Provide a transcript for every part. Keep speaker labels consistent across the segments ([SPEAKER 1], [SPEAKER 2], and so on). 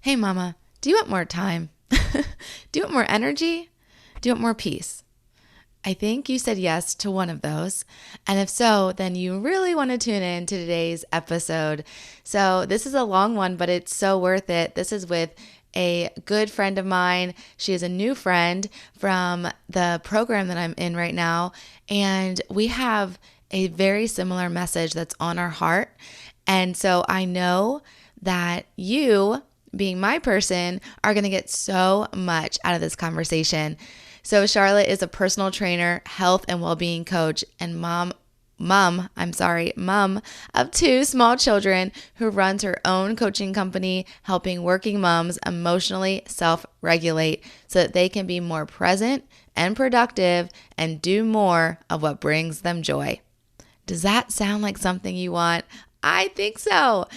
[SPEAKER 1] Hey, mama, do you want more time? Do you want more energy? Do you want more peace? I think you said yes to one of those. And if so, then you really want to tune in to today's episode. So, this is a long one, but it's so worth it. This is with a good friend of mine. She is a new friend from the program that I'm in right now. And we have a very similar message that's on our heart. And so I know that you, being my person, are going to get so much out of this conversation. So Charlotte is a personal trainer, health and well-being coach, and mom of two small children who runs her own coaching company, helping working moms emotionally self-regulate so that they can be more present and productive and do more of what brings them joy. Does that sound like something you want? I think so.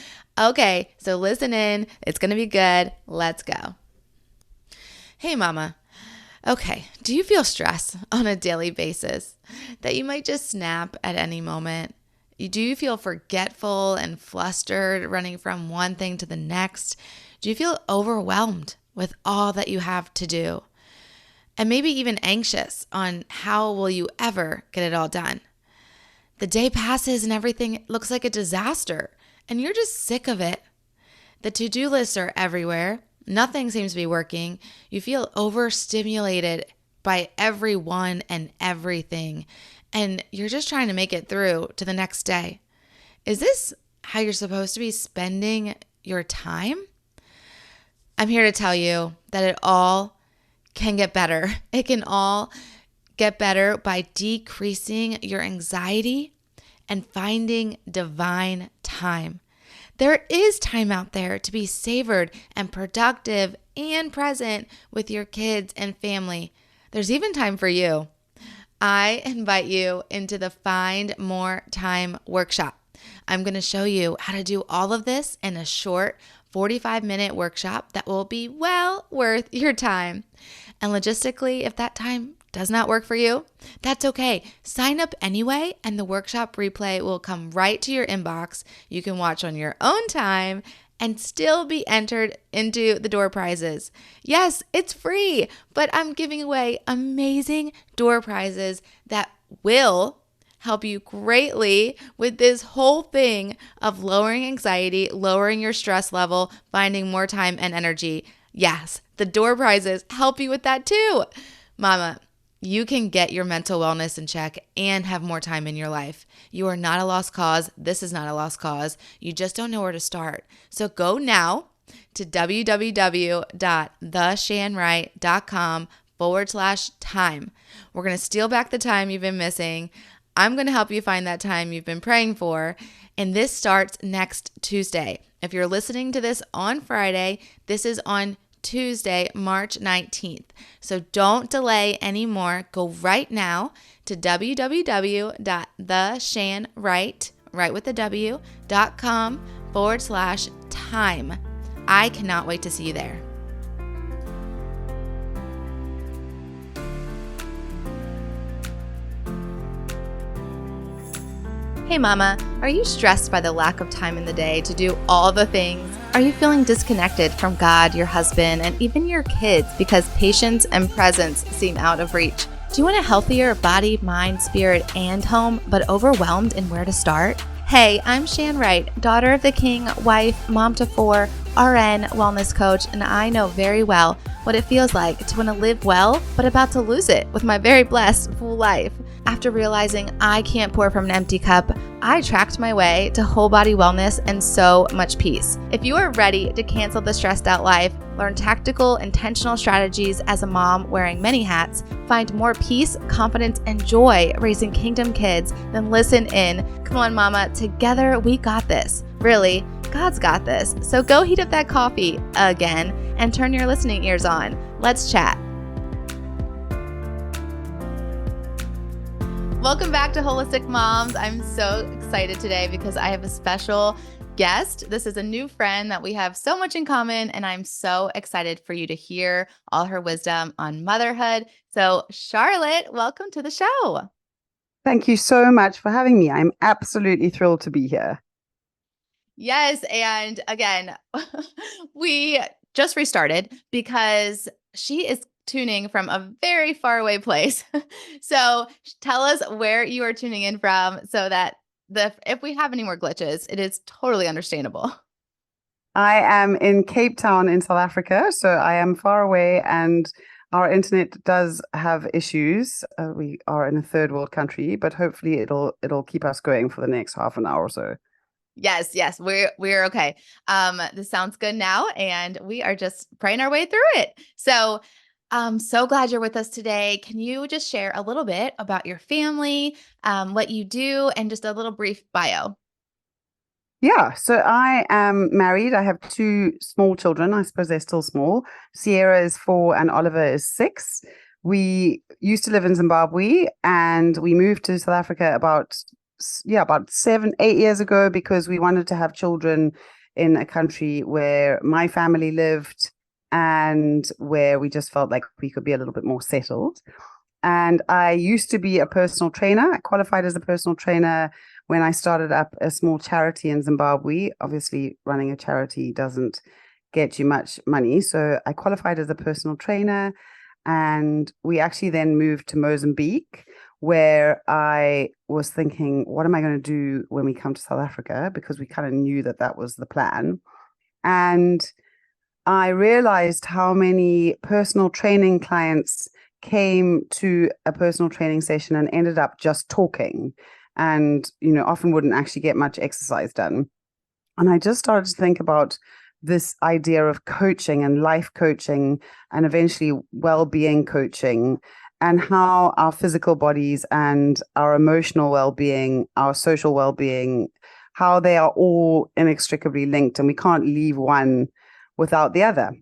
[SPEAKER 1] Okay, so listen in. It's going to be good. Let's go. Hey, mama. Okay, do you feel stress on a daily basis that you might just snap at any moment? Do you feel forgetful and flustered running from one thing to the next? Do you feel overwhelmed with all that you have to do? And maybe even anxious on how will you ever get it all done? The day passes and everything looks like a disaster, and you're just sick of it. The to-do lists are everywhere. Nothing seems to be working. You feel overstimulated by everyone and everything, and you're just trying to make it through to the next day. Is this how you're supposed to be spending your time? I'm here to tell you that it all can get better. It can all get better by decreasing your anxiety and finding divine time. There is time out there to be savored and productive and present with your kids and family. There's even time for you. I invite you into the Find More Time workshop. I'm going to show you how to do all of this in a short 45-minute workshop that will be well worth your time. And logistically, if that time does not work for you, that's okay. Sign up anyway, and the workshop replay will come right to your inbox. You can watch on your own time and still be entered into the door prizes. Yes, it's free, but I'm giving away amazing door prizes that will help you greatly with this whole thing of lowering anxiety, lowering your stress level, finding more time and energy. Yes, the door prizes help you with that too. Mama, you can get your mental wellness in check and have more time in your life. You are not a lost cause. This is not a lost cause. You just don't know where to start. So go now to www.theshanwright.com/time. We're going to steal back the time you've been missing. I'm going to help you find that time you've been praying for. And this starts next Tuesday. If you're listening to this on Friday, this is on Tuesday, March 19th. So don't delay anymore. Go right now to www.theshanwright, right with the w.com/time. I cannot wait to see you there. Hey mama, are you stressed by the lack of time in the day to do all the things? Are you feeling disconnected from God, your husband, and even your kids because patience and presence seem out of reach? Do you want a healthier body, mind, spirit, and home, but overwhelmed in where to start? Hey, I'm Shan Wright, daughter of the king, wife, mom to 4, RN, wellness coach, and I know very well what it feels like to want to live well, but about to lose it with my very blessed full life. After realizing I can't pour from an empty cup, I tracked my way to whole body wellness and so much peace. If you are ready to cancel the stressed out life, learn tactical, intentional strategies as a mom wearing many hats, find more peace, confidence, and joy raising kingdom kids, then listen in. Come on, mama, together we got this. Really, God's got this. So go heat up that coffee again and turn your listening ears on. Let's chat. Welcome back to Holistic Moms. I'm so excited today because I have a special guest. This is a new friend that we have so much in common, and I'm so excited for you to hear all her wisdom on motherhood. So, Charlotte, welcome to the show.
[SPEAKER 2] Thank you so much for having me. I'm absolutely thrilled to be here.
[SPEAKER 1] Yes, and again, we just restarted because she is tuning from a very far away place. So tell us where you are tuning in from so that if we have any more glitches, it is totally understandable.
[SPEAKER 2] I am in Cape Town in South Africa, so I am far away and our internet does have issues. We are in a third world country, but hopefully it'll keep us going for the next half an hour or so.
[SPEAKER 1] Yes, yes, we're okay. This sounds good now, and we are just praying our way through it. So, I'm so glad you're with us today. Can you just share a little bit about your family, what you do, and just a little brief bio?
[SPEAKER 2] Yeah, so I am married. I have two small children. I suppose they're still small. Sierra is 4 and Oliver is 6. We used to live in Zimbabwe and we moved to South Africa about 7, 8 years ago because we wanted to have children in a country where my family lived and where we just felt like we could be a little bit more settled. And I used to be a personal trainer. I qualified as a personal trainer when I started up a small charity in Zimbabwe. Obviously, running a charity doesn't get you much money. So I qualified as a personal trainer. And we actually then moved to Mozambique, where I was thinking, what am I going to do when we come to South Africa? Because we kind of knew that that was the plan. And I realized how many personal training clients came to a personal training session and ended up just talking and, often wouldn't actually get much exercise done. And I just started to think about this idea of coaching and life coaching and eventually well-being coaching and how our physical bodies and our emotional well-being, our social well-being, how they are all inextricably linked and we can't leave one without the other.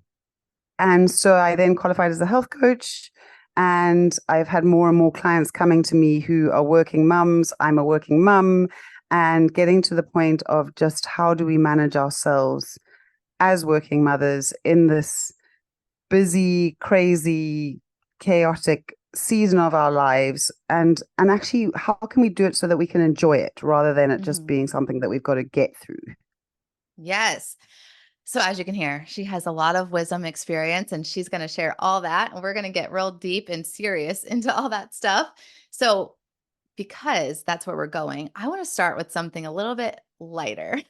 [SPEAKER 2] And so I then qualified as a health coach. And I've had more and more clients coming to me who are working mums. I'm a working mum, and getting to the point of just how do we manage ourselves as working mothers in this busy, crazy, chaotic season of our lives, and actually how can we do it so that we can enjoy it rather than it just
[SPEAKER 1] Mhm.
[SPEAKER 2] being something that we've got to get through.
[SPEAKER 1] Yes. So as you can hear, she has a lot of wisdom experience and she's going to share all that. And we're going to get real deep and serious into all that stuff. So because that's where we're going, I want to start with something a little bit lighter.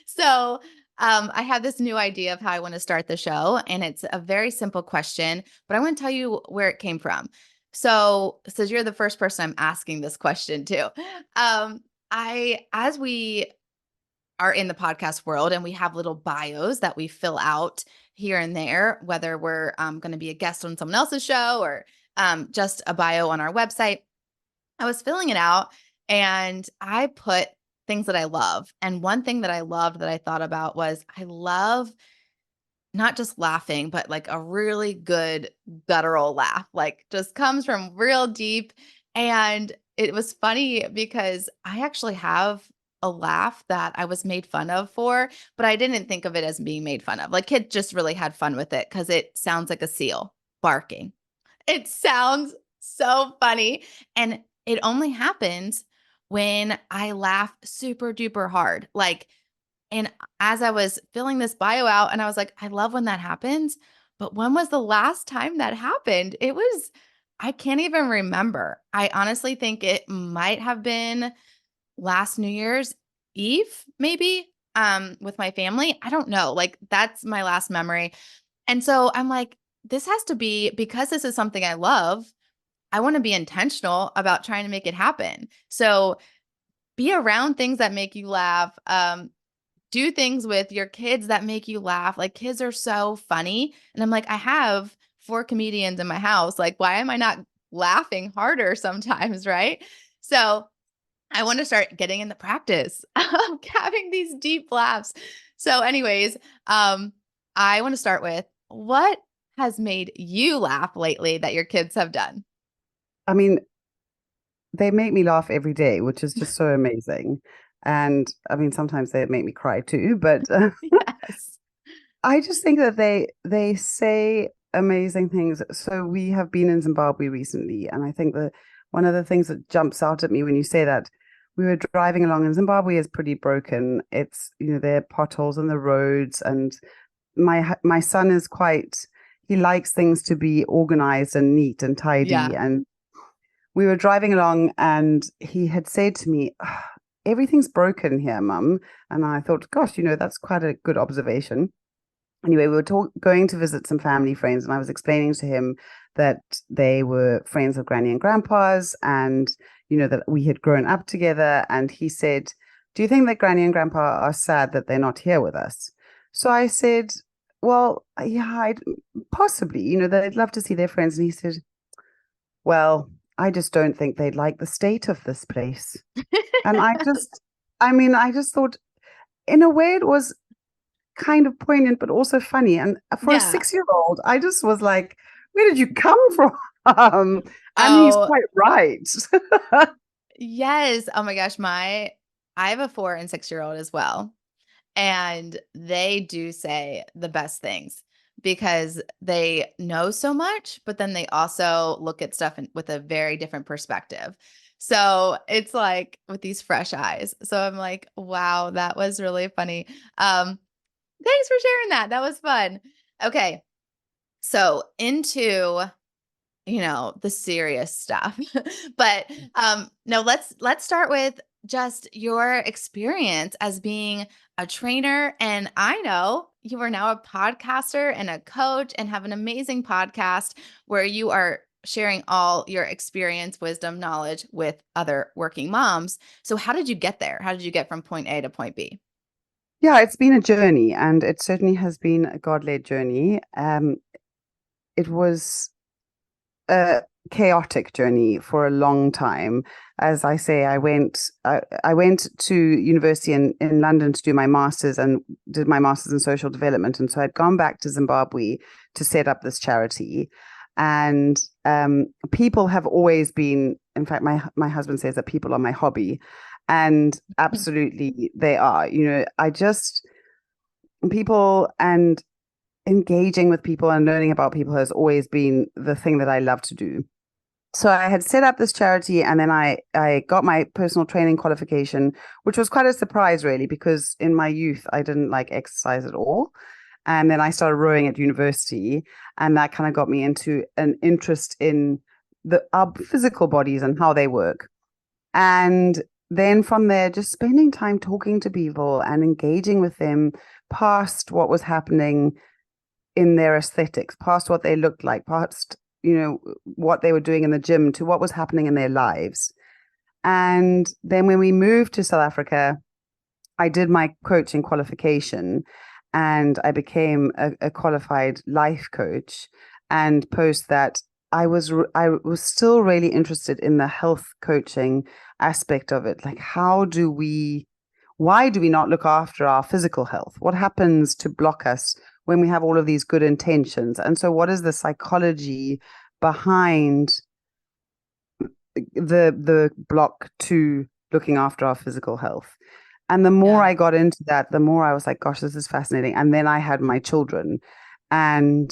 [SPEAKER 1] So I have this new idea of how I want to start the show. And it's a very simple question, but I want to tell you where it came from. So since you're the first person I'm asking this question to, as we are in the podcast world and we have little bios that we fill out here and there, whether we're going to be a guest on someone else's show or just a bio on our website. I was filling it out and I put things that I love. And one thing that I loved that I thought about was I love not just laughing, but like a really good guttural laugh, like just comes from real deep. And it was funny because I actually have a laugh that I was made fun of for, but I didn't think of it as being made fun of. Like kids just really had fun with it because it sounds like a seal barking. It sounds so funny. And it only happens when I laugh super duper hard. And as I was filling this bio out, and I was like, I love when that happens. But when was the last time that happened? I can't even remember. I honestly think it might have been last New Year's Eve, maybe, with my family. I don't know. Like, that's my last memory. And so I'm like, this has to be because this is something I love. I want to be intentional about trying to make it happen. So be around things that make you laugh. Do things with your kids that make you laugh. Like kids are so funny. And I'm like, I have 4 comedians in my house. Like, why am I not laughing harder sometimes? Right. So I want to start getting in the practice of having these deep laughs. So, anyways, I want to start with what has made you laugh lately that your kids have done?
[SPEAKER 2] I mean, they make me laugh every day, which is just so amazing. And I mean, sometimes they make me cry too, but
[SPEAKER 1] Yes.
[SPEAKER 2] I just think that they say amazing things. So we have been in Zimbabwe recently, and I think that one of the things that jumps out at me when you say that, we were driving along, and Zimbabwe is pretty broken. It's, there are potholes in the roads, and my son is he likes things to be organized and neat and tidy.
[SPEAKER 1] Yeah.
[SPEAKER 2] And we were driving along and he had said to me, "Ah, everything's broken here, Mum." And I thought, gosh, that's quite a good observation. Anyway, we were going to visit some family friends, and I was explaining to him that they were friends of Granny and Grandpa's, and that we had grown up together. And he said, "Do you think that Granny and Grandpa are sad that they're not here with us?" So I said, "Well, yeah, possibly. They'd love to see their friends." And he said, "Well, I just don't think they'd like the state of this place." And I just thought, in a way, it was kind of poignant, but also funny. And for a
[SPEAKER 1] Yeah.
[SPEAKER 2] 6-year-old, I just was like, where did you come from? And he's
[SPEAKER 1] Oh,
[SPEAKER 2] quite right.
[SPEAKER 1] yes. Oh my gosh. I have a 4 and 6-year-old as well. And they do say the best things because they know so much, but then they also look at stuff with a very different perspective. So it's like with these fresh eyes. So I'm like, wow, that was really funny. Thanks for sharing that. That was fun. Okay. So into the serious stuff. But no, let's start with just your experience as being a trainer. And I know you are now a podcaster and a coach and have an amazing podcast where you are sharing all your experience, wisdom, knowledge with other working moms. So how did you get there? How did you get from point A to point B?
[SPEAKER 2] Yeah, it's been a journey, and it certainly has been a God-led journey. It was a chaotic journey for a long time. As I say, I went to university in London to do my master's, and did my master's in social development. And so I'd gone back to Zimbabwe to set up this charity. And people have always been, in fact, my husband says that people are my hobby. And absolutely they are. People and engaging with people and learning about people has always been the thing that I love to do. So I had set up this charity, and then I got my personal training qualification, which was quite a surprise, really, because in my youth I didn't like exercise at all. And then I started rowing at university, and that kind of got me into an interest in our physical bodies and how they work. And then from there, just spending time talking to people and engaging with them past what was happening in their aesthetics, past what they looked like, past what they were doing in the gym, to what was happening in their lives. And then when we moved to South Africa, I did my coaching qualification, and I became a qualified life coach. And post that, I was still really interested in the health coaching aspect of it. Like, why do we not look after our physical health? What happens to block us when we have all of these good intentions? And so what is the psychology behind the block to looking after our physical health? And the more
[SPEAKER 1] Yeah.
[SPEAKER 2] I got into that, the more I was like, gosh, this is fascinating. And then I had my children. And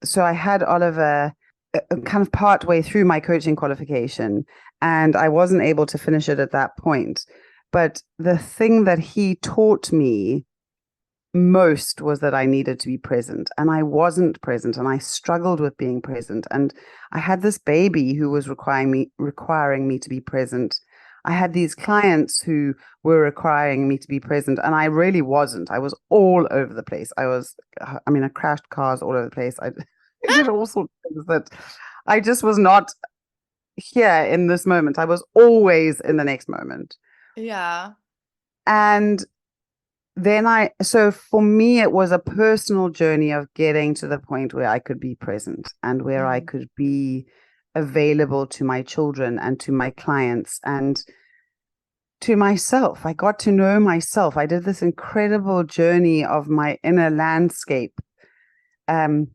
[SPEAKER 2] so I had Oliver kind of part way through my coaching qualification, and I wasn't able to finish it at that point. But the thing that he taught me most was that I needed to be present, and I wasn't present, and I struggled with being present. And I had this baby who was requiring me to be present. I had these clients who were requiring me to be present, and I really wasn't. I was all over the place. I crashed cars all over the place. I did all sorts of things that I just was not here in this moment. I was always in the next moment.
[SPEAKER 1] Yeah.
[SPEAKER 2] And so for me, it was a personal journey of getting to the point where I could be present and where I
[SPEAKER 1] Mhm.
[SPEAKER 2] could be available to my children and to my clients and to myself. I got to know myself. I did this incredible journey of my inner landscape, um,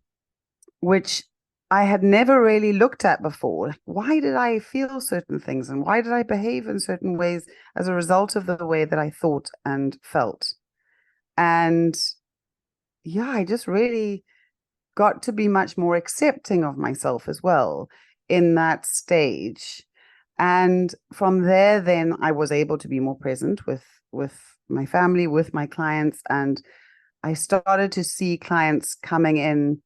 [SPEAKER 2] which I had never really looked at before. Like, why did I feel certain things, and why did I behave in certain ways as a result of the way that I thought and felt? And yeah, I just really got to be much more accepting of myself as well in that stage. And from there, then I was able to be more present with my family, with my clients, and I started to see clients coming in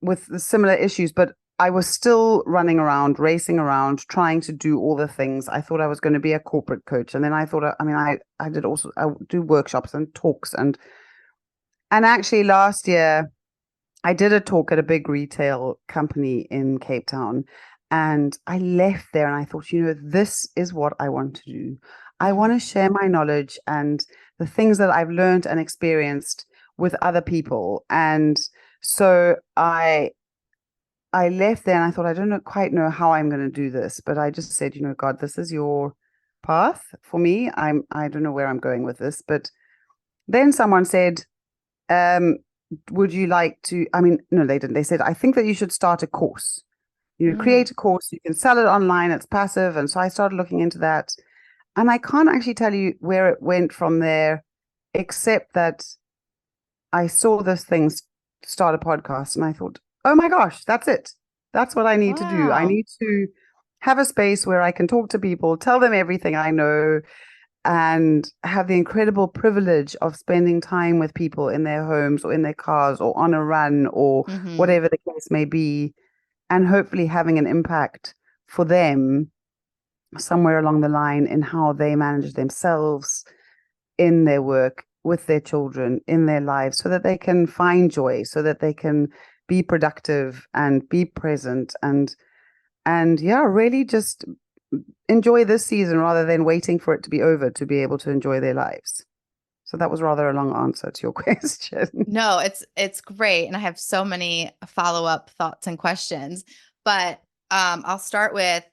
[SPEAKER 2] with the similar issues, but I was still running around, racing around, trying to do all the things. I thought I was going to be a corporate coach, and then I thought, I mean, I did also I do workshops and talks, and actually last year I did a talk at a big retail company in Cape Town, and I left there and I thought, this is what I want to do. I want to share my knowledge and the things that I've learned and experienced with other people. And so I left there and I thought, I don't quite know how I'm going to do this, but I just said, God, this is your path for me. I don't know where I'm going with this. But then someone said, would you like to, I mean, no, they didn't. They said, I think that you should start a course. Create a course, you can sell it online, it's passive. And so I started looking into that. And I can't actually tell you where it went from there, except that I saw this thing start a podcast and I thought, oh my gosh, that's it. That's what I need to do. I
[SPEAKER 1] Wow.
[SPEAKER 2] need to have a space where I can talk to people, tell them everything I know, and have the incredible privilege of spending time with people in their homes or in their cars or on a run or
[SPEAKER 1] Mm-hmm.
[SPEAKER 2] whatever the case may be, and hopefully having an impact for them somewhere along the line in how they manage themselves in their work, with their children, in their lives, so that they can find joy, so that they can be productive and be present and yeah, really just enjoy this season rather than waiting for it to be over to be able to enjoy their lives. So that was rather a long answer to your question.
[SPEAKER 1] No, it's great. And I have so many follow-up thoughts and questions. But I'll start with,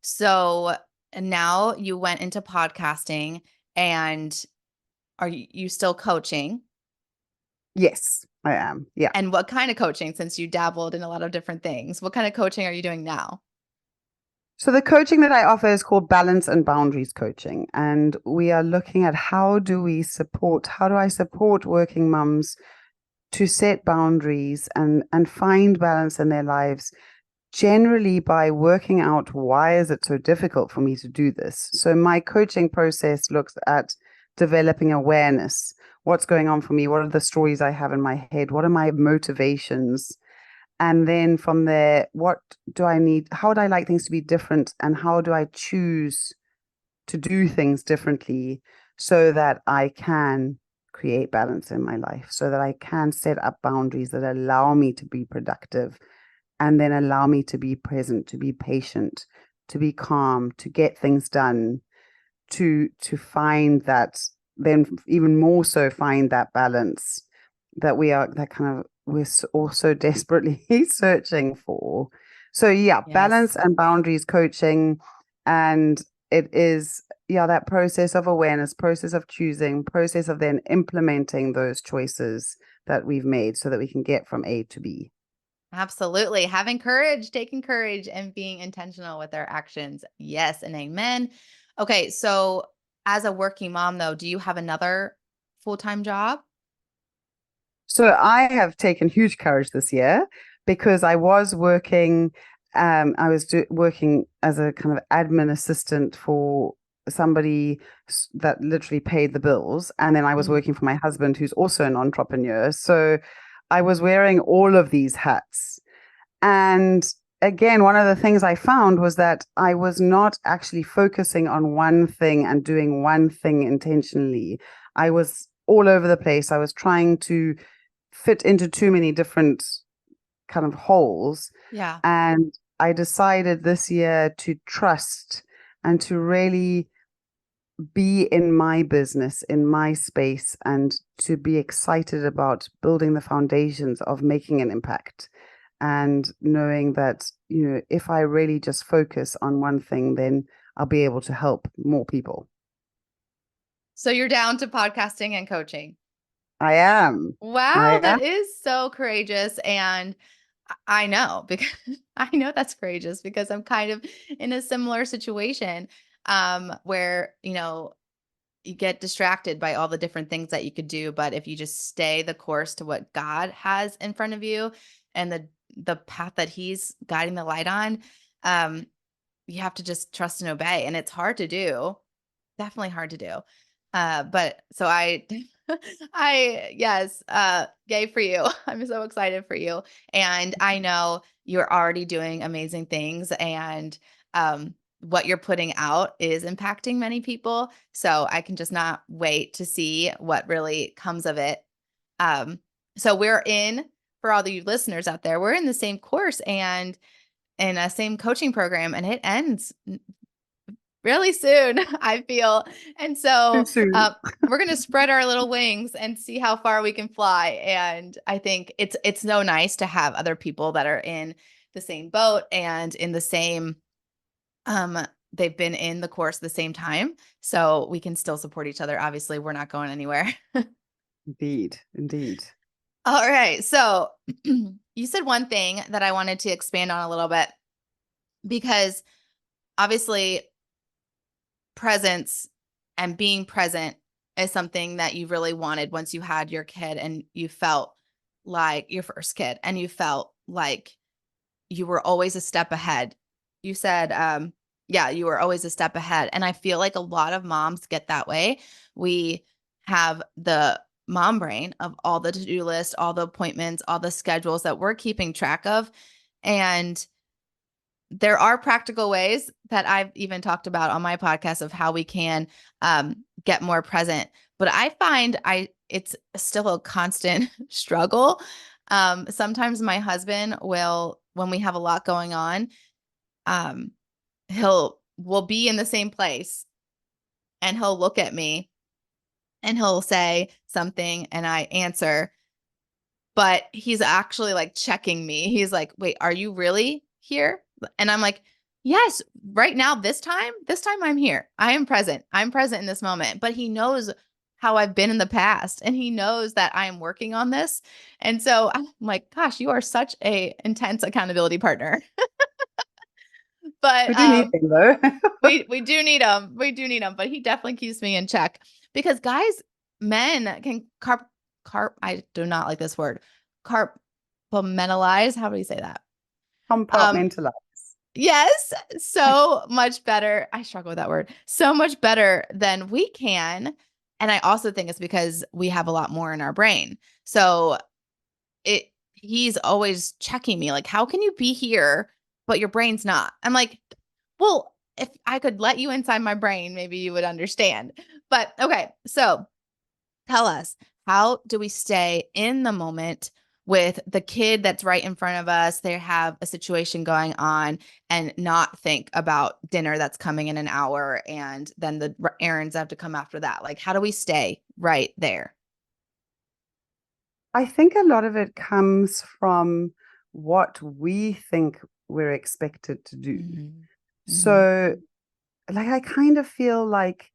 [SPEAKER 1] so now you went into podcasting, and are you still coaching?
[SPEAKER 2] Yes, I am. Yeah.
[SPEAKER 1] And what kind of coaching, since you dabbled in a lot of different things? What kind of coaching are you doing now?
[SPEAKER 2] So the coaching that I offer is called balance and boundaries coaching. And we are looking at how do I support working mums to set boundaries and find balance in their lives, generally by working out why is it so difficult for me to do this. So my coaching process looks at developing awareness. What's going on for me? What are the stories I have in my head? What are my motivations? And then from there, what do I need? How would I like things to be different? And how do I choose to do things differently so that I can create balance in my life, so that I can set up boundaries that allow me to be productive and then allow me to be present, to be patient, to be calm, to get things done, to find that, then even more so find that balance that we're also desperately searching for. So yeah, balance
[SPEAKER 1] Yes.
[SPEAKER 2] and boundaries coaching. And it is, yeah, that process of awareness, process of choosing, process of then implementing those choices that we've made so that we can get from A to B.
[SPEAKER 1] Absolutely. Having courage, taking courage, and being intentional with our actions. Yes, and amen. Okay, so as a working mom, though, do you have another full-time job?
[SPEAKER 2] So I have taken huge courage this year because I was working. I was working as a kind of admin assistant for somebody that literally paid the bills, and then I was
[SPEAKER 1] Mhm.
[SPEAKER 2] working for my husband, who's also an entrepreneur. So I was wearing all of these hats, and again, one of the things I found was that I was not actually focusing on one thing and doing one thing intentionally. I was all over the place. I was trying to fit into too many different kind of holes.
[SPEAKER 1] Yeah.
[SPEAKER 2] And I decided this year to trust and to really be in my business, in my space, and to be excited about building the foundations of making an impact. And knowing that, if I really just focus on one thing, then I'll be able to help more people.
[SPEAKER 1] So you're down to podcasting and coaching.
[SPEAKER 2] I am.
[SPEAKER 1] Wow,
[SPEAKER 2] I
[SPEAKER 1] that
[SPEAKER 2] am.
[SPEAKER 1] is so courageous. And I know, because I know that's courageous because I'm kind of in a similar situation, where, you get distracted by all the different things that you could do. But if you just stay the course to what God has in front of you and the path that He's guiding the light on, um, you have to just trust and obey. And it's hard to do. Definitely hard to do. But so I Yes, yay for you. I'm so excited for you. And I know you're already doing amazing things, and what you're putting out is impacting many people. So I can just not wait to see what really comes of it. Um, so for all the you listeners out there, we're in the same course and in a same coaching program, and it ends really soon, I feel. And
[SPEAKER 2] Too
[SPEAKER 1] so
[SPEAKER 2] soon.
[SPEAKER 1] we're going to spread our little wings and see how far we can fly. And I think it's so nice to have other people that are in the same boat and in the same um they've been in the course at the same time, so we can still support each other. Obviously, we're not going anywhere.
[SPEAKER 2] Indeed, indeed.
[SPEAKER 1] All right. So you said one thing that I wanted to expand on a little bit, because obviously presence and being present is something that you really wanted once you had your kid and you felt like your first kid, and you felt like you were always a step ahead. You said, yeah, you were always a step ahead. And I feel like a lot of moms get that way. We have the mom brain of all the to-do list, all the appointments, all the schedules that we're keeping track of. And there are practical ways that I've even talked about on my podcast of how we can get more present. But I find it's still a constant struggle. Sometimes my husband will, when we have a lot going on, um, we'll be in the same place, and he'll look at me and he'll say something and I answer, but he's actually like checking me. He's like, wait, are you really here? And I'm like, yes, right now, this time I'm here. I am present. I'm present in this moment. But he knows how I've been in the past, and he knows that I am working on this. And so I'm like, gosh, you are such a intense accountability partner. But
[SPEAKER 2] We do need them though.
[SPEAKER 1] we do need him. We do need him, but he definitely keeps me in check, because guys, men can I do not like this word. Compartmentalize. How do you say that? Um,
[SPEAKER 2] Compartmentalize.
[SPEAKER 1] yes, so much better. I struggle with that word. So much better than we can. And I also think it's because we have a lot more in our brain. So he's always checking me like, how can you be here, but your brain's not? I'm like, well, if I could let you inside my brain, maybe you would understand. But okay, so tell us, how do we stay in the moment with the kid that's right in front of us? They have a situation going on, and not think about dinner that's coming in an hour and then the errands have to come after that. Like, how do we stay right there?
[SPEAKER 2] I think a lot of it comes from what we think we're expected to do.
[SPEAKER 1] Mm-hmm. Mm-hmm.
[SPEAKER 2] So, like, I kind of feel like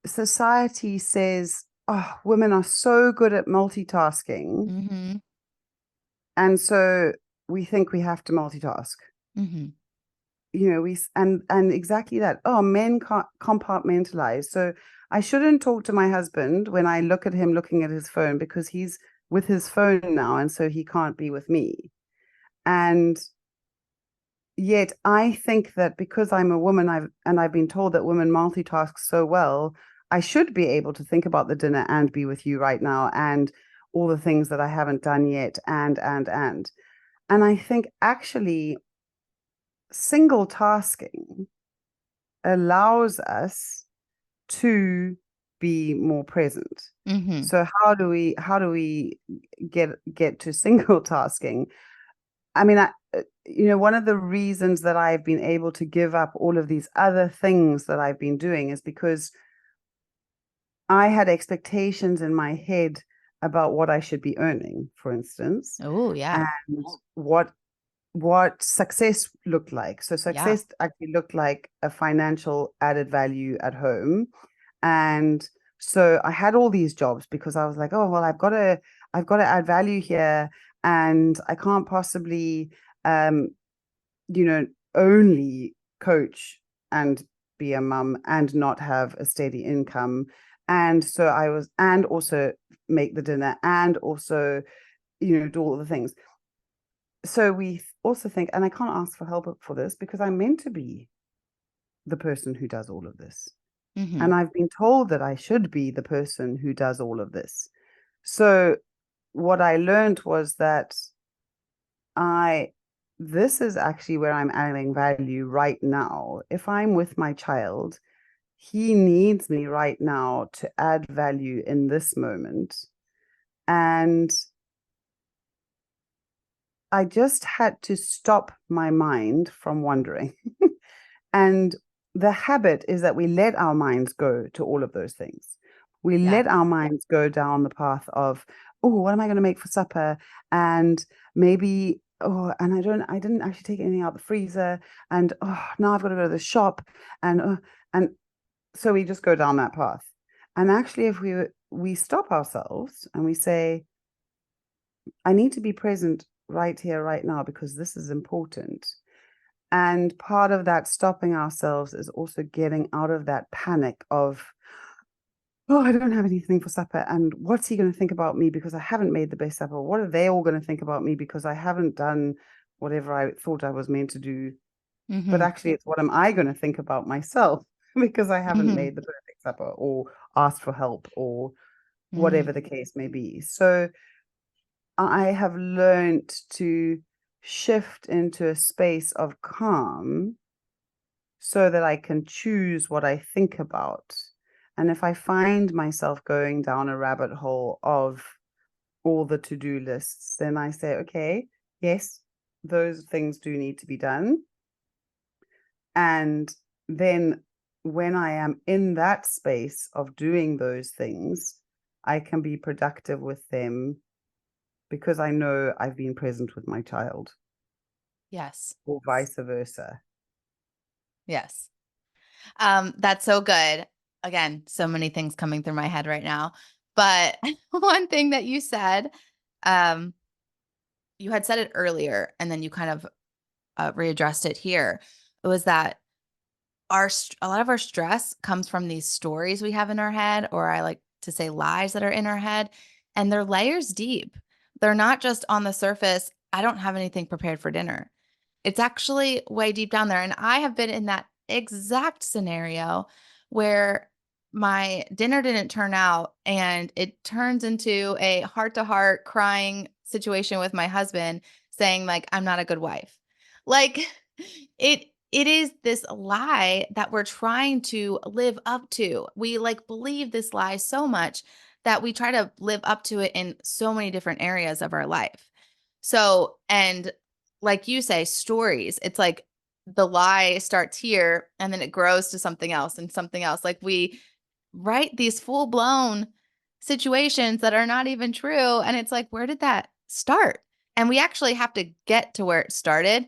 [SPEAKER 2] society says, oh, women are so good at multitasking.
[SPEAKER 1] Mm-hmm.
[SPEAKER 2] And so we think we have to multitask.
[SPEAKER 1] Mm-hmm.
[SPEAKER 2] And exactly that. Oh, men can't compartmentalize. So I shouldn't talk to my husband when I look at him looking at his phone, because he's with his phone now, and so he can't be with me. And yet I think that because I'm a woman, I've been told that women multitask so well, I should be able to think about the dinner and be with you right now, and all the things that I haven't done yet, and I think actually single tasking allows us to be more present.
[SPEAKER 1] Mm-hmm.
[SPEAKER 2] So how do we get to single tasking? I mean, one of the reasons that I've been able to give up all of these other things that I've been doing is because I had expectations in my head about what I should be earning, for instance,
[SPEAKER 1] Oh, yeah.
[SPEAKER 2] and what success looked like. So
[SPEAKER 1] Yeah.
[SPEAKER 2] success actually looked like a financial added value at home. And so I had all these jobs because I was like, oh, well, I've got to add value here. And I can't possibly, um, only coach and be a mum and not have a steady income. And so and also make the dinner and also, do all the things. So we also think, and I can't ask for help for this because I'm meant to be the person who does all of this.
[SPEAKER 1] Mm-hmm.
[SPEAKER 2] And I've been told that I should be the person who does all of this. So what I learned was that I this is actually where I'm adding value right now. If I'm with my child, he needs me right now to add value in this moment. And I just had to stop my mind from wandering. And the habit is that we let our minds go to all of those things. We
[SPEAKER 1] Yeah.
[SPEAKER 2] let our minds go down the path of, oh, what am I going to make for supper? And maybe, oh, and I didn't actually take anything out the freezer. And oh, now I've got to go to the shop. And so we just go down that path. And actually, if we stop ourselves and we say, I need to be present right here, right now, because this is important. And part of that stopping ourselves is also getting out of that panic of, oh, I don't have anything for supper. And what's he going to think about me because I haven't made the best supper? What are they all going to think about me because I haven't done whatever I thought I was meant to do? But
[SPEAKER 1] Mm-hmm.
[SPEAKER 2] actually, it's what am I going to think about myself because I haven't
[SPEAKER 1] Mm-hmm.
[SPEAKER 2] made the perfect supper or asked for help or
[SPEAKER 1] Mm.
[SPEAKER 2] whatever the case may be. So I have learned to shift into a space of calm so that I can choose what I think about. And if I find myself going down a rabbit hole of all the to do lists, then I say, okay, yes, those things do need to be done. And then when I am in that space of doing those things, I can be productive with them because I know I've been present with my child
[SPEAKER 1] Yes.
[SPEAKER 2] or vice versa.
[SPEAKER 1] Yes. That's so good. Again, so many things coming through my head right now. But one thing that you said, um, you had said it earlier, and then you kind of readdressed it here. It was that a lot of our stress comes from these stories we have in our head, or I like to say lies that are in our head, and they're layers deep. They're not just on the surface. I don't have anything prepared for dinner. It's actually way deep down there. And I have been in that exact scenario where my dinner didn't turn out and it turns into a heart to heart crying situation with my husband saying like I'm not a good wife. Like it is this lie that we're trying to live up to. We like believe this lie so much that we try to live up to it in so many different areas of our life. So, and like you say, stories, it's like the lie starts here and then it grows to something else and something else. Like we write these full blown situations that are not even true. And it's like, where did that start? And we actually have to get to where it started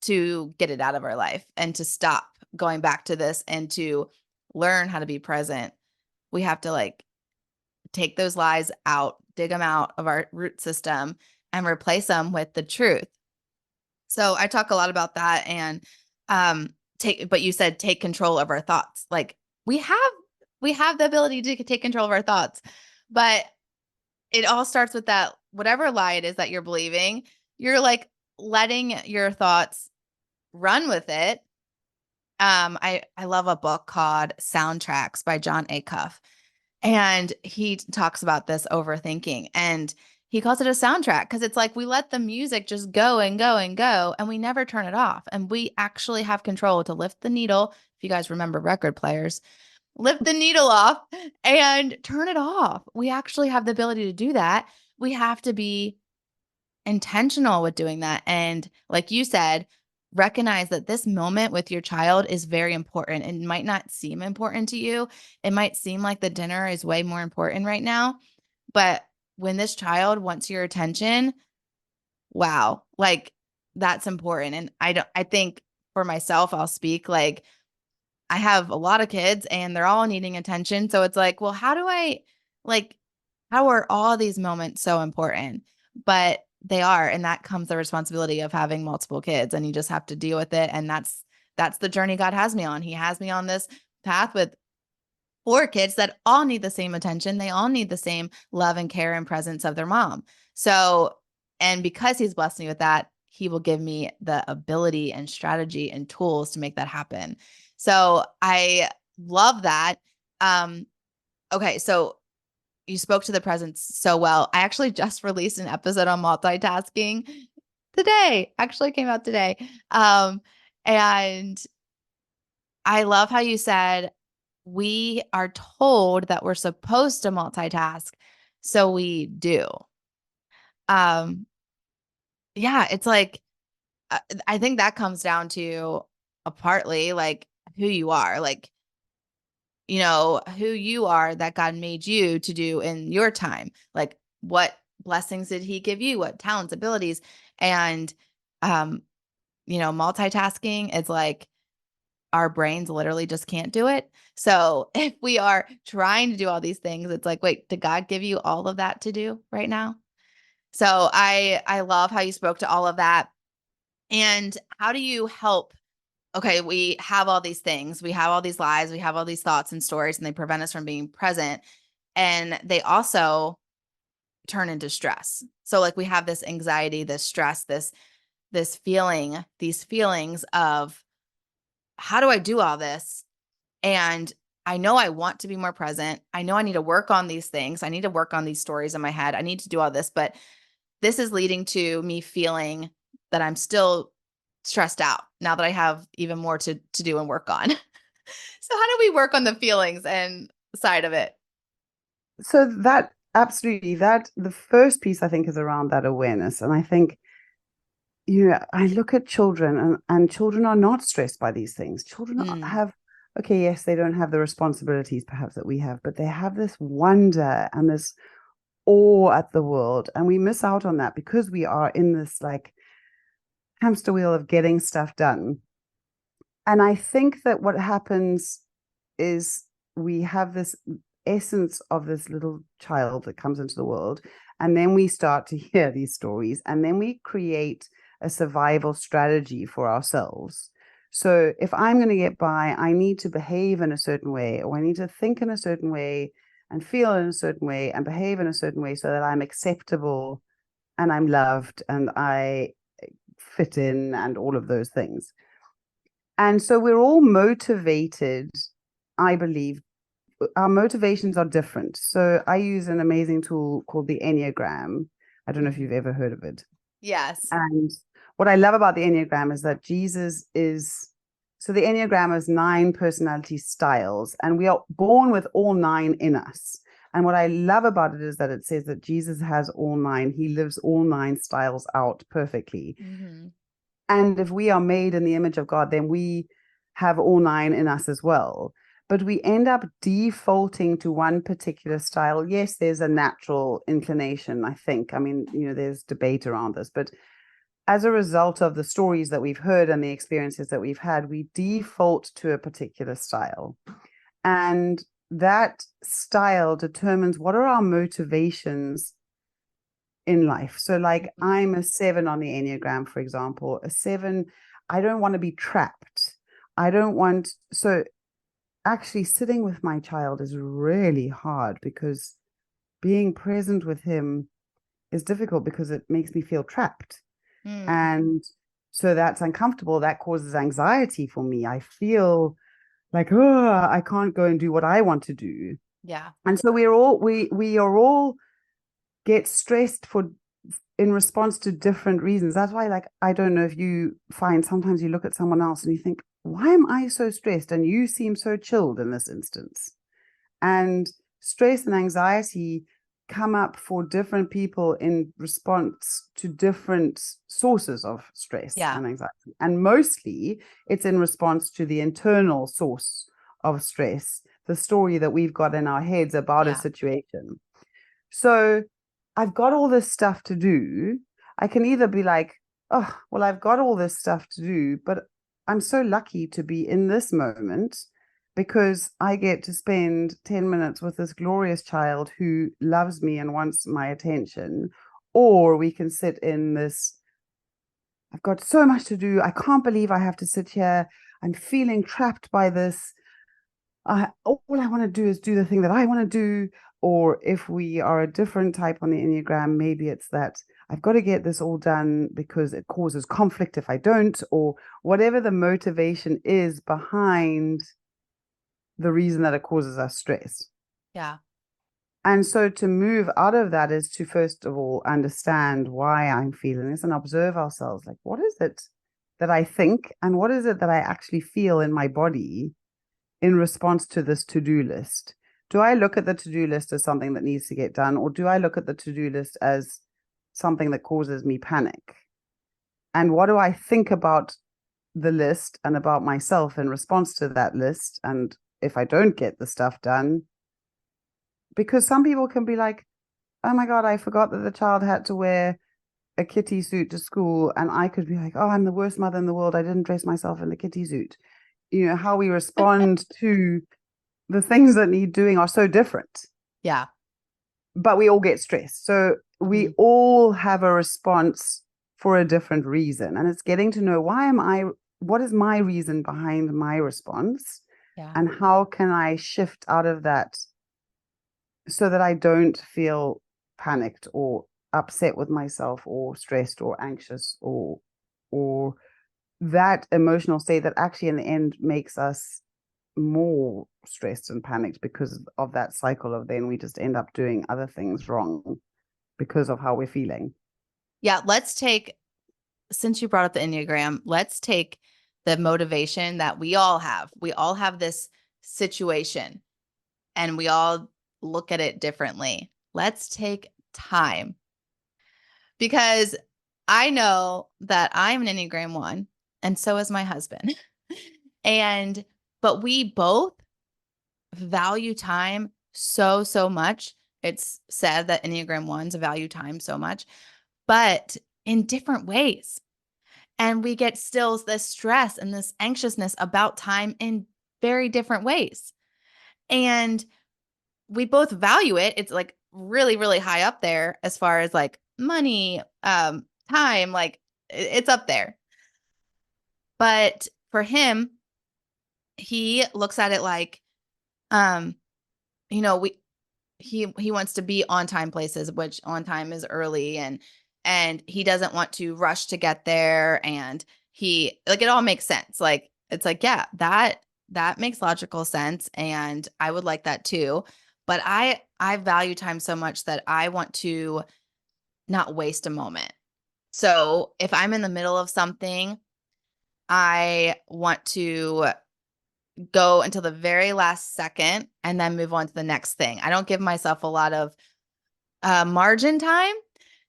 [SPEAKER 1] to get it out of our life and to stop going back to this and to learn how to be present. We have to like take those lies out, dig them out of our root system and replace them with the truth. So I talk a lot about that and but you said take control of our thoughts. Like we have we have the ability to take control of our thoughts. But it all starts with that whatever lie it is that you're believing, you're like letting your thoughts run with it. I love a book called Soundtracks by John Acuff. And he talks about this overthinking and he calls it a soundtrack because it's like we let the music just go and go and go and we never turn it off. And we actually have control to lift the needle. If you guys remember record players, lift the needle off and turn it off. We actually have the ability to do that. We have to be intentional with doing that. And like you said, recognize that this moment with your child is very important. It might not seem important to you. It might seem like the dinner is way more important right now. But when this child wants your attention, wow, like that's important. And I think for myself, I'll speak like I have a lot of kids and they're all needing attention. So it's like, well, like, how are all these moments so important? But they are. And that comes the responsibility of having multiple kids and you just have to deal with it. And that's the journey God has me on. He has me on this path with 4 kids that all need the same attention. They all need the same love and care and presence of their mom. So, and because he's blessed me with that, he will give me the ability and strategy and tools to make that happen. So I love that. Okay, so you spoke to the presence so well. I actually just released an episode on multitasking today. Actually came out today. And I love how you said we are told that we're supposed to multitask, so we do. Um, yeah, it's like I think that comes down to partly like who you are, like who you are that God made you to do in your time. Like what blessings did he give you? What talents, abilities? And um, multitasking is like our brains literally just can't do it. So if we are trying to do all these things, it's like, wait, did God give you all of that to do right now? So I love how you spoke to all of that. And how do you help? Okay, we have all these things, we have all these lies, we have all these thoughts and stories, and they prevent us from being present. And they also turn into stress. So like we have this anxiety, this stress, this feeling, these feelings of how do I do all this? And I know I want to be more present. I know I need to work on these things. I need to work on these stories in my head. I need to do all this, but this is leading to me feeling that I'm still stressed out now that I have even more to do and work on. So how do we work on the feelings and side of it?
[SPEAKER 2] So that absolutely, that the first piece I think is around that awareness. And I think, I look at children, and children are not stressed by these things. Children have, okay, yes, they don't have the responsibilities perhaps that we have, but they have this wonder and this awe at the world. And we miss out on that because we are in this like hamster wheel of getting stuff done. And I think that what happens is we have this essence of this little child that comes into the world, and then we start to hear these stories, and then we create a survival strategy for ourselves. So if I'm going to get by, I need to behave in a certain way, or I need to think in a certain way and feel in a certain way and behave in a certain way so that I'm acceptable and I'm loved and I fit in and all of those things. And so we're all motivated, I believe. Our motivations are different. So I use an amazing tool called the Enneagram. I don't know if you've ever heard of it.
[SPEAKER 1] Yes.
[SPEAKER 2] And what I love about the Enneagram is that so the Enneagram is 9 personality styles, and we are born with all 9 in us. And what I love about it is that it says that Jesus has all 9. He lives all 9 styles out perfectly.
[SPEAKER 1] Mm-hmm.
[SPEAKER 2] And if we are made in the image of God, then we have all 9 in us as well. But we end up defaulting to one particular style. Yes, there's a natural inclination, I think. I mean, there's debate around this, but as a result of the stories that we've heard and the experiences that we've had, we default to a particular style. And that style determines what are our motivations in life. So like I'm a 7 on the Enneagram, for example. A 7, I don't want to be trapped. So actually sitting with my child is really hard because being present with him is difficult because it makes me feel trapped. And so that's uncomfortable. That causes anxiety for me. I feel like, oh, I can't go and do what I want to do.
[SPEAKER 1] Yeah.
[SPEAKER 2] And so we are all get stressed in response to different reasons. That's why, like, I don't know if you find sometimes you look at someone else and you think, why am I so stressed? And you seem so chilled in this instance. And stress and anxiety come up for different people in response to different sources of stress and anxiety. And mostly it's in response to the internal source of stress, the story that we've got in our heads about a situation. So I've got all this stuff to do. I can either be like, oh, well, I've got all this stuff to do, but I'm so lucky to be in this moment because I get to spend 10 minutes with this glorious child who loves me and wants my attention. Or we can sit in this, I've got so much to do. I can't believe I have to sit here. I'm feeling trapped by this. All I want to do is do the thing that I want to do. Or if we are a different type on the Enneagram, maybe it's that I've got to get this all done because it causes conflict if I don't, or whatever the motivation is behind the reason that it causes us stress.
[SPEAKER 1] Yeah.
[SPEAKER 2] And so to move out of that is to, first of all, understand why I'm feeling this and observe ourselves. Like, what is it that I think and what is it that I actually feel in my body in response to this to-do list? Do I look at the to-do list as something that needs to get done, or do I look at the to-do list as something that causes me panic? And what do I think about the list and about myself in response to that list? And if I don't get the stuff done, because some people can be like, oh my God, I forgot that the child had to wear a kitty suit to school. And I could be like, oh, I'm the worst mother in the world. I didn't dress myself in the kitty suit. You know, how we respond to the things that need doing are so different.
[SPEAKER 1] Yeah.
[SPEAKER 2] But we all get stressed. So we all have a response for a different reason. And it's getting to know what is my reason behind my response?
[SPEAKER 1] Yeah.
[SPEAKER 2] And how can I shift out of that so that I don't feel panicked or upset with myself or stressed or anxious or that emotional state that actually in the end makes us more stressed and panicked because of that cycle of then we just end up doing other things wrong because of how we're feeling.
[SPEAKER 1] Yeah. Since you brought up the Enneagram, let's take the motivation that we all have. We all have this situation and we all look at it differently. Let's take time, because I know that I'm an Enneagram 1 and so is my husband. But we both value time so, so much. It's said that Enneagram 1s value time so much, but in different ways. And we get still this stress and this anxiousness about time in very different ways. And we both value it. It's like really, really high up there as far as like money, time, like it's up there. But for him, he looks at it like, you know, he wants to be on time places, which on time is early, and he doesn't want to rush to get there. And he like, it all makes sense. Like, it's like, yeah, that makes logical sense. And I would like that too. But I value time so much that I want to not waste a moment. So if I'm in the middle of something, I want to go until the very last second and then move on to the next thing. I don't give myself a lot of margin time,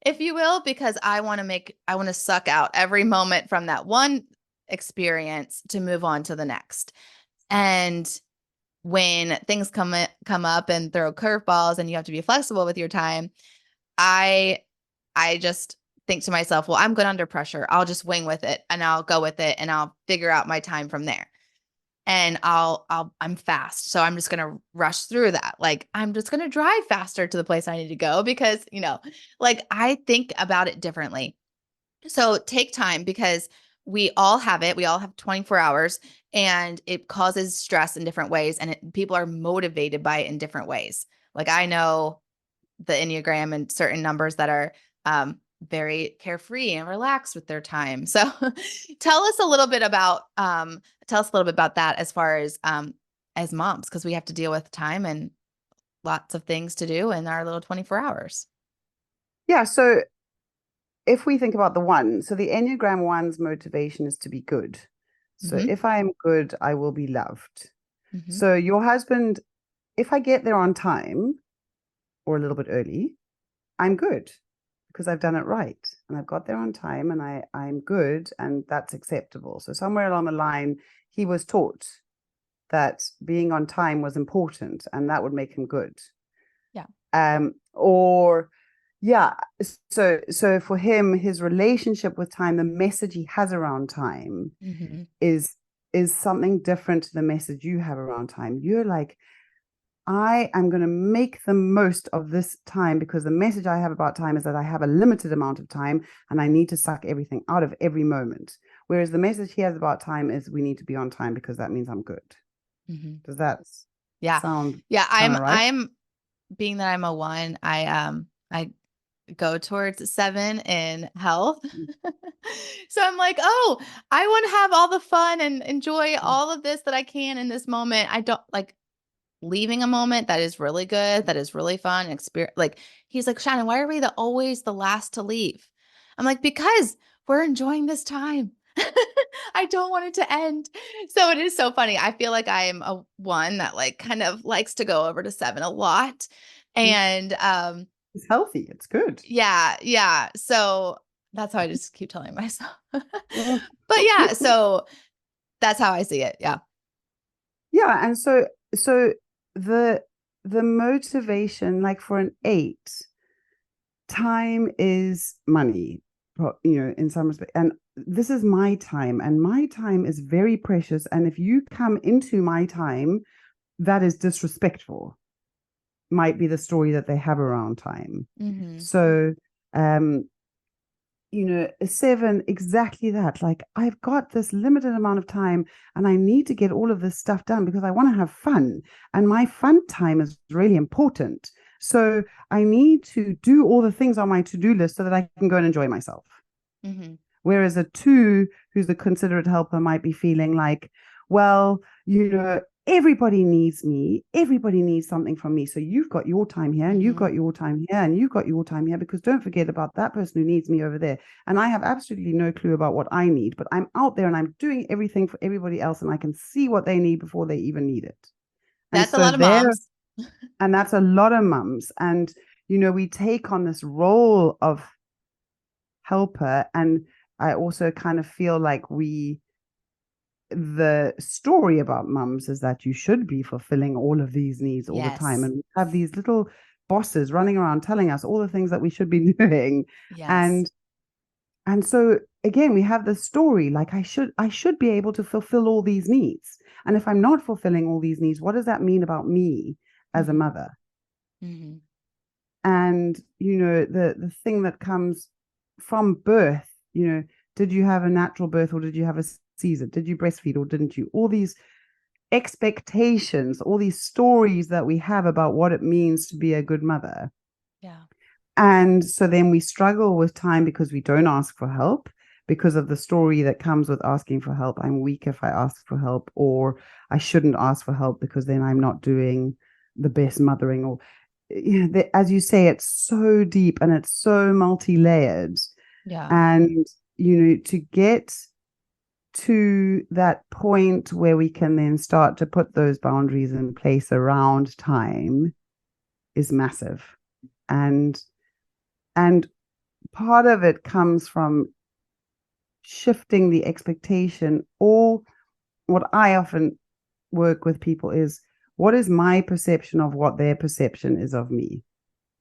[SPEAKER 1] if you will, because I want to suck out every moment from that one experience to move on to the next. And when things come up and throw curveballs and you have to be flexible with your time, I just think to myself, well, I'm good under pressure. I'll just wing with it and I'll go with it and I'll figure out my time from there. And I'm fast. So I'm just going to rush through that. Like, I'm just going to drive faster to the place I need to go because, like, I think about it differently. So take time, because we all have it. We all have 24 hours and it causes stress in different ways. And people are motivated by it in different ways. Like, I know the Enneagram and certain numbers that are very carefree and relaxed with their time. So tell us a little bit about that as far as moms, because we have to deal with time and lots of things to do in our little 24 hours.
[SPEAKER 2] Yeah. So if we think about the one, so the Enneagram one's motivation is to be good. So if I am good, I will be loved. So your husband, if I get there on time or a little bit early, I'm good because I've done it right and I've got there on time and I'm good and that's acceptable. So somewhere along the line, he was taught that being on time was important and that would make him good.
[SPEAKER 1] Yeah.
[SPEAKER 2] So for him, his relationship with time, the message he has around time is something different to the message you have around time. You're like, I am going to make the most of this time because the message I have about time is that I have a limited amount of time and I need to suck everything out of every moment. Whereas the message he has about time is we need to be on time because that means I'm good. Does that sound right?
[SPEAKER 1] I'm being that I'm a 1, I go towards 7 in health. So I'm like, oh, I want to have all the fun and enjoy all of this that I can in this moment. I don't like, leaving a moment that is really good, that is really fun, like he's like, Shannon, why are we always the last to leave? I'm like, because we're enjoying this time. I don't want it to end. So it is so funny. I feel like I am a one that like kind of likes to go over to 7 a lot. And
[SPEAKER 2] It's healthy. It's good.
[SPEAKER 1] yeah, yeah. So that's how I just keep telling myself.
[SPEAKER 2] Mm.
[SPEAKER 1] But yeah, so that's how I see it. Yeah.
[SPEAKER 2] Yeah, and so the the motivation, like for an 8, time is money, in some respect. And this is my time, and my time is very precious. And if you come into my time, that is disrespectful, might be the story that they have around time.
[SPEAKER 1] Mm-hmm.
[SPEAKER 2] So, um, a 7, exactly that. Like, I've got this limited amount of time and I need to get all of this stuff done because I want to have fun. And my fun time is really important. So I need to do all the things on my to-do list so that I can go and enjoy myself.
[SPEAKER 1] Mm-hmm.
[SPEAKER 2] Whereas a 2, who's a considerate helper, might be feeling like, well, everybody needs me. Everybody needs something from me. So you've got your time here, and you've
[SPEAKER 1] Mm-hmm.
[SPEAKER 2] got your time here, and you've got your time here, because don't forget about that person who needs me over there. And I have absolutely no clue about what I need, but I'm out there and I'm doing everything for everybody else, and I can see what they need before they even need it. And
[SPEAKER 1] That's a
[SPEAKER 2] so
[SPEAKER 1] lot of moms.
[SPEAKER 2] and that's a lot of mums. And, we take on this role of helper. And I also kind of feel like the story about mums is that you should be fulfilling all of these needs all the time.
[SPEAKER 1] Yes.
[SPEAKER 2] And we have these little bosses running around telling us all the things that we should be doing.
[SPEAKER 1] Yes.
[SPEAKER 2] And so again, we have the story, like I should be able to fulfill all these needs. And if I'm not fulfilling all these needs, what does that mean about me as a
[SPEAKER 1] Mm-hmm.
[SPEAKER 2] mother?
[SPEAKER 1] Mm-hmm.
[SPEAKER 2] And the thing that comes from birth, did you have a natural birth or did you have a Caesar? Did you breastfeed or didn't you? All these expectations, all these stories that we have about what it means to be a good mother.
[SPEAKER 1] Yeah.
[SPEAKER 2] And so then we struggle with time because we don't ask for help, because of the story that comes with asking for help. I'm weak if I ask for help, or I shouldn't ask for help because then I'm not doing the best mothering. Or, as you say, it's so deep and it's so multi-layered.
[SPEAKER 1] Yeah.
[SPEAKER 2] And, to get to that point where we can then start to put those boundaries in place around time is massive. And and part of it comes from shifting the expectation, or what I often work with people is, what is my perception of what their perception is of me?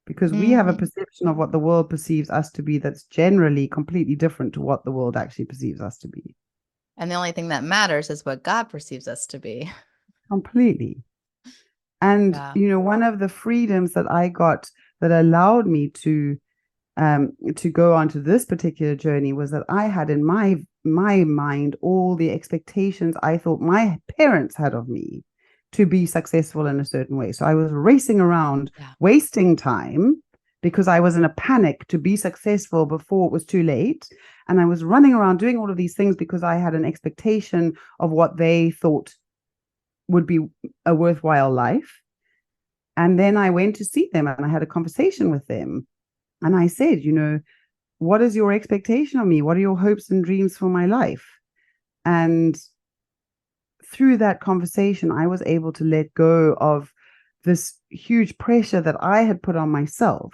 [SPEAKER 2] Because we have a
[SPEAKER 1] Mm-hmm.
[SPEAKER 2] perception of what the world perceives us to be that's generally completely different to what the world actually perceives us to be.
[SPEAKER 1] And the only thing that matters is what God perceives us to be.
[SPEAKER 2] Completely. And,
[SPEAKER 1] Yeah.
[SPEAKER 2] one of the freedoms that I got that allowed me to go onto this particular journey was that I had in my mind all the expectations I thought my parents had of me to be successful in a certain way. So I was racing around,
[SPEAKER 1] Yeah.
[SPEAKER 2] wasting time because I was in a panic to be successful before it was too late. And I was running around doing all of these things because I had an expectation of what they thought would be a worthwhile life. And then I went to see them and I had a conversation with them. And I said, what is your expectation of me? What are your hopes and dreams for my life? And through that conversation, I was able to let go of this huge pressure that I had put on myself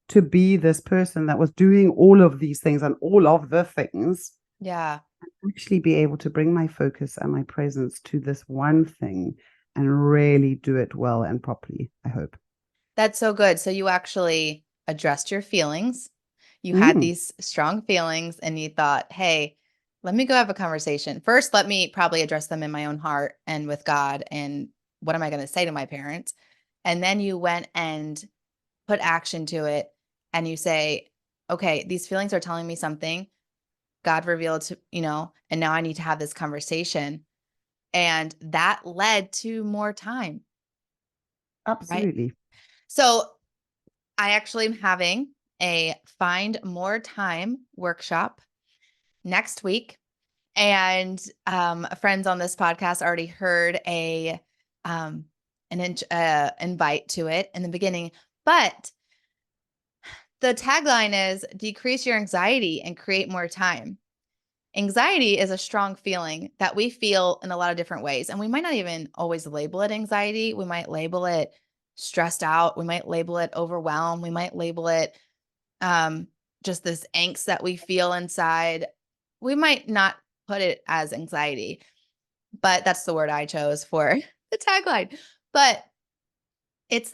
[SPEAKER 2] to be this person that was doing all of these things and all of the things.
[SPEAKER 1] Yeah.
[SPEAKER 2] Actually be able to bring my focus and my presence to this one thing and really do it well and properly, I hope.
[SPEAKER 1] That's so good. So you actually addressed your feelings. You had
[SPEAKER 2] Mm,
[SPEAKER 1] these strong feelings and you thought, hey, let me go have a conversation. First, let me probably address them in my own heart and with God. And what am I going to say to my parents? And then you went and put action to it and you say, okay, these feelings are telling me something. God revealed to, and now I need to have this conversation. And that led to more time, right?
[SPEAKER 2] absolutely.
[SPEAKER 1] So I actually am having a find more time workshop next week. And friends on this podcast already heard a invite to it in the beginning. But the tagline is decrease your anxiety and create more time. Anxiety is a strong feeling that we feel in a lot of different ways. And we might not even always label it anxiety. We might label it stressed out. We might label it overwhelmed. We might label it just this angst that we feel inside. We might not put it as anxiety, but that's the word I chose for the tagline. But it's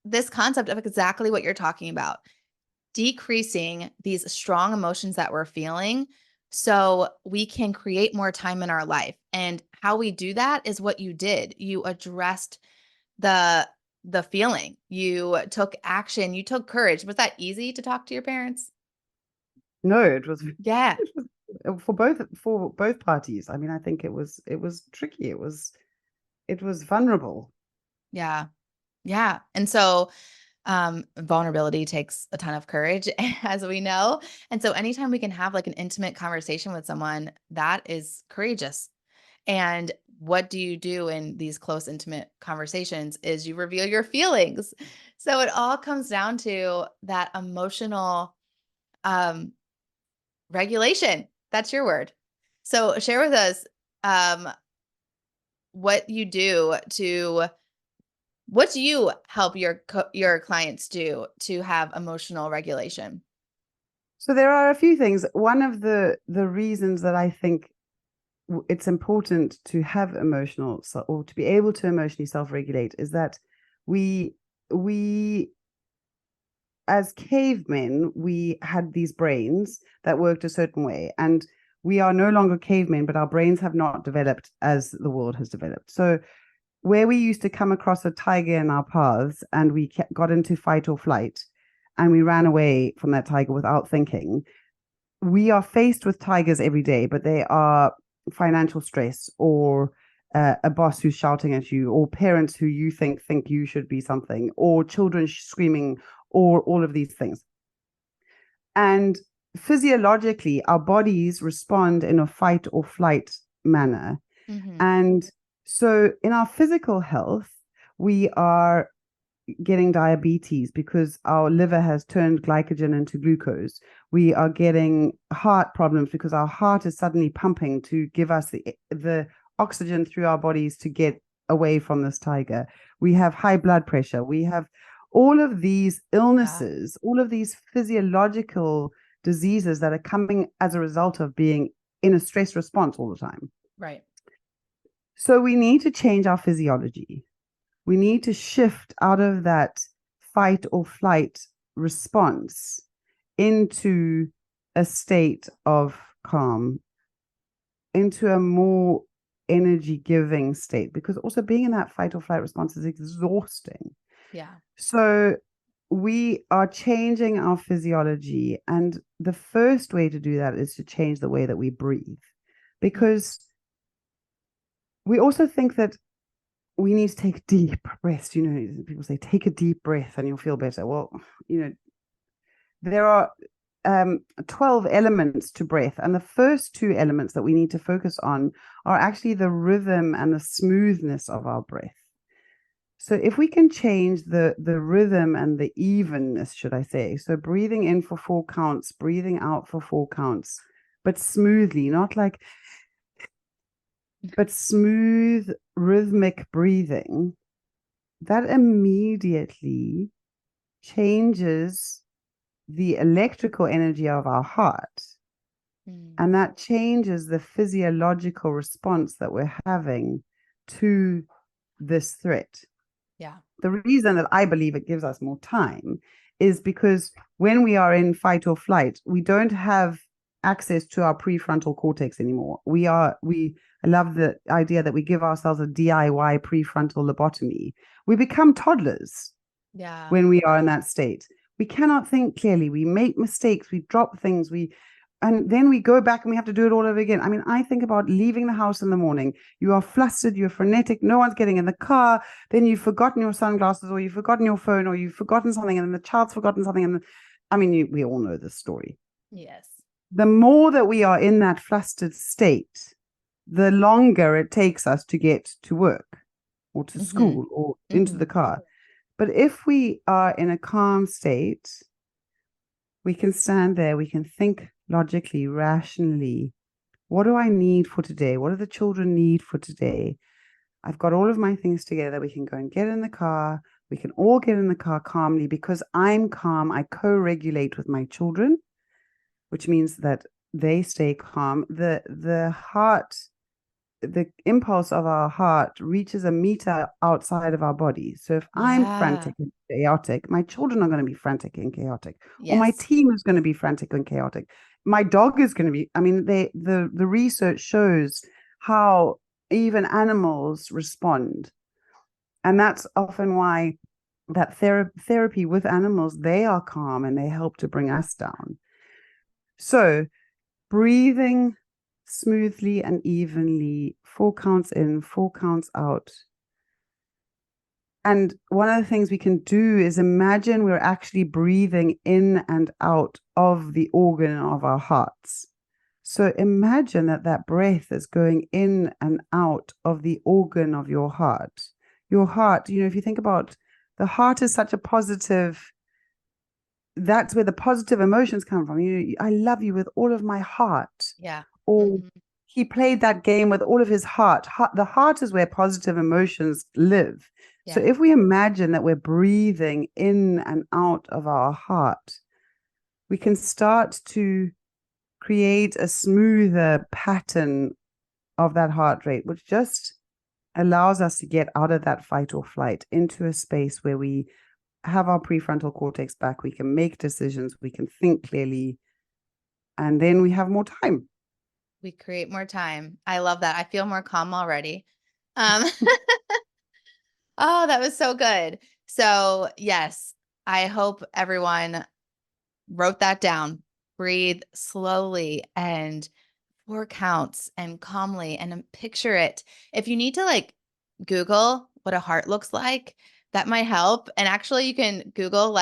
[SPEAKER 1] this concept of exactly what you're talking about. Decreasing these strong emotions that we're feeling so we can create more time in our life. And how we do that is what you did. You addressed the feeling. You took action. You took courage. Was that easy to talk to your parents?
[SPEAKER 2] No, it was
[SPEAKER 1] Yeah.
[SPEAKER 2] for both parties. I mean, I think it was tricky. It was vulnerable.
[SPEAKER 1] Yeah. Yeah. And so vulnerability takes a ton of courage, as we know. And so anytime we can have like an intimate conversation with someone, that is courageous. And what do you do in these close, intimate conversations is you reveal your feelings. So it all comes down to that emotional um, regulation. That's your word. So share with us um, what you do to what do you help your clients do to have emotional regulation?
[SPEAKER 2] So there are a few things. One of the reasons that I think it's important to have emotional or to be able to emotionally self-regulate is that we as cavemen, we had these brains that worked a certain way, and we are no longer cavemen, but our brains have not developed as the world has developed. So where we used to come across a tiger in our paths and we got into fight or flight and we ran away from that tiger without thinking, we are faced with tigers every day, but they are financial stress or a boss who's shouting at you, or parents who you think you should be something, or children screaming, or all of these things. And physiologically, our bodies respond in a fight or flight manner.
[SPEAKER 1] Mm-hmm.
[SPEAKER 2] And so in our physical health, we are getting diabetes because our liver has turned glycogen into glucose. We are getting heart problems because our heart is suddenly pumping to give us the oxygen through our bodies to get away from this tiger. We have high blood pressure. We have all of these illnesses, all of these physiological diseases that are coming as a result of being in a stress response all the time.
[SPEAKER 1] Right.
[SPEAKER 2] So we need to change our physiology. We need to shift out of that fight or flight response into a state of calm, into a more energy giving state, because also being in that fight or flight response is exhausting.
[SPEAKER 1] Yeah.
[SPEAKER 2] So we are changing our physiology. And the first way to do that is to change the way that we breathe, because we also think that we need to take deep breaths. You know, people say, take a deep breath and you'll feel better. Well, you know, there are 12 elements to breath. And the first two elements that we need to focus on are actually the rhythm and the smoothness of our breath. So if we can change the rhythm and the evenness, should I say, so breathing in for 4 counts, breathing out for 4 counts, but smoothly, not like, but smooth, rhythmic breathing, that immediately changes the electrical energy of our heart. And that changes the physiological response that we're having to this threat.
[SPEAKER 1] Yeah.
[SPEAKER 2] The reason that I believe it gives us more time is because when we are in fight or flight, we don't have access to our prefrontal cortex anymore. I love the idea that we give ourselves a DIY prefrontal lobotomy. We become toddlers when we are in that state. We cannot think clearly. We make mistakes. We drop things. And then we go back and we have to do it all over again. I mean, I think about leaving the house in the morning. You are flustered, you're frenetic, no one's getting in the car. Then you've forgotten your sunglasses, or you've forgotten your phone, or you've forgotten something, and then the child's forgotten something. And I mean, we all know this story.
[SPEAKER 1] Yes.
[SPEAKER 2] The more that we are in that flustered state, the longer it takes us to get to work. or to
[SPEAKER 1] Mm-hmm.
[SPEAKER 2] school or into
[SPEAKER 1] Mm-hmm.
[SPEAKER 2] the car. But if we are in a calm state, we can stand there, we can think logically, rationally. What do I need for today? What do the children need for today? I've got all of my things together. We can go and get in the car. We can all get in the car calmly because I'm calm. I co-regulate with my children, which means that they stay calm. The heart, the impulse of our heart reaches a meter outside of our body. So if I'm
[SPEAKER 1] Yeah.
[SPEAKER 2] frantic and chaotic, my children are going to be frantic and chaotic, or my
[SPEAKER 1] Yes.
[SPEAKER 2] team is going to be frantic and chaotic. My dog is going to be, I mean, the research shows how even animals respond. And that's often why that therapy with animals, they are calm and they help to bring us down. So breathing smoothly and evenly, 4 counts in, 4 counts out. And one of the things we can do is imagine we're actually breathing in and out of the organ of our hearts. So imagine that that breath is going in and out of the organ of your heart. Your heart, if you think about the heart is such a positive, that's where the positive emotions come from. I love you with all of my heart.
[SPEAKER 1] Yeah.
[SPEAKER 2] Or
[SPEAKER 1] Mm-hmm.
[SPEAKER 2] he played that game with all of his heart. The heart is where positive emotions live. So
[SPEAKER 1] Yeah.
[SPEAKER 2] if we imagine that we're breathing in and out of our heart, we can start to create a smoother pattern of that heart rate, which just allows us to get out of that fight or flight into a space where we have our prefrontal cortex back. We can make decisions. We can think clearly. And then we have more time.
[SPEAKER 1] We create more time. I love that. I feel more calm already. Um, oh, that was so good. So, yes, I hope everyone wrote that down. Breathe slowly and 4 counts and calmly and picture it. If you need to Google what a heart looks like, that might help. And actually you can Google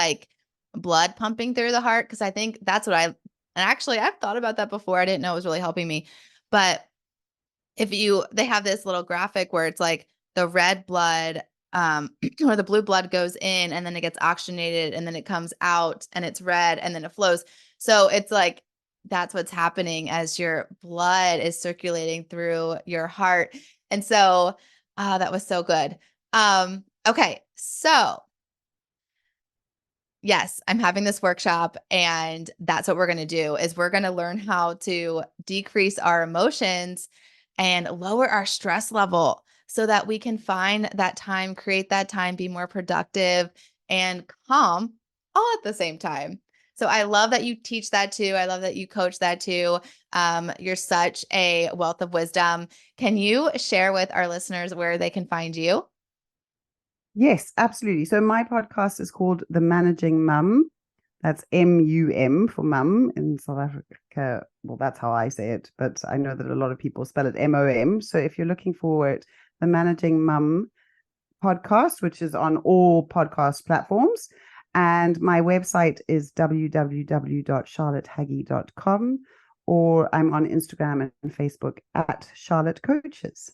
[SPEAKER 1] blood pumping through the heart. Cause I think that's what and actually I've thought about that before. I didn't know it was really helping me, but they have this little graphic where it's like the red blood, or the blue blood goes in and then it gets oxygenated and then it comes out and it's red and then it flows. So it's like, that's what's happening as your blood is circulating through your heart. And so, that was so good. Okay. So yes, I'm having this workshop and that's what we're going to do is we're going to learn how to decrease our emotions and lower our stress level so that we can find that time, create that time, be more productive and calm all at the same time. So I love that you teach that too. I love that you coach that too. You're such a wealth of wisdom. Can you share with our listeners where they can find you?
[SPEAKER 2] Yes, absolutely. So my podcast is called The Managing Mum. That's MUM for mum in South Africa. Well, that's how I say it, but I know that a lot of people spell it MOM. So if you're looking for it, The Managing Mum podcast, which is on all podcast platforms. And my website is www.charlottehaggie.com, or I'm on Instagram and Facebook at Charlotte Coaches.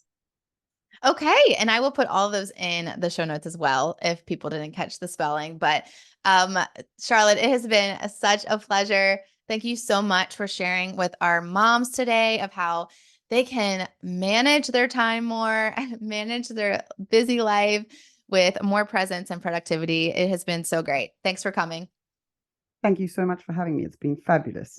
[SPEAKER 1] Okay. And I will put all those in the show notes as well if people didn't catch the spelling. But Charlotte, it has been such a pleasure. Thank you so much for sharing with our moms today of how they can manage their time more, manage their busy life with more presence and productivity. It has been so great. Thanks for coming.
[SPEAKER 2] Thank you so much for having me. It's been fabulous.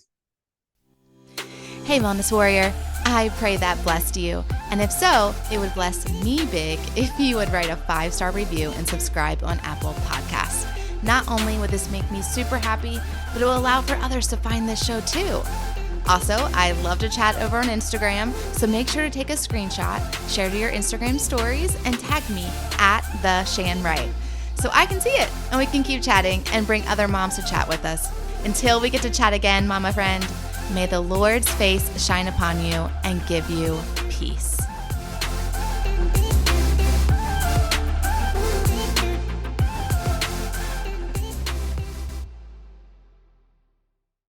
[SPEAKER 1] Hey, Wellness Warrior, I pray that blessed you. And if so, it would bless me big if you would write a 5-star review and subscribe on Apple Podcasts. Not only would this make me super happy, but it will allow for others to find this show too. Also, I love to chat over on Instagram, so make sure to take a screenshot, share to your Instagram stories, and tag me at the Shan so I can see it and we can keep chatting and bring other moms to chat with us. Until we get to chat again, mama friend, may the Lord's face shine upon you and give you peace.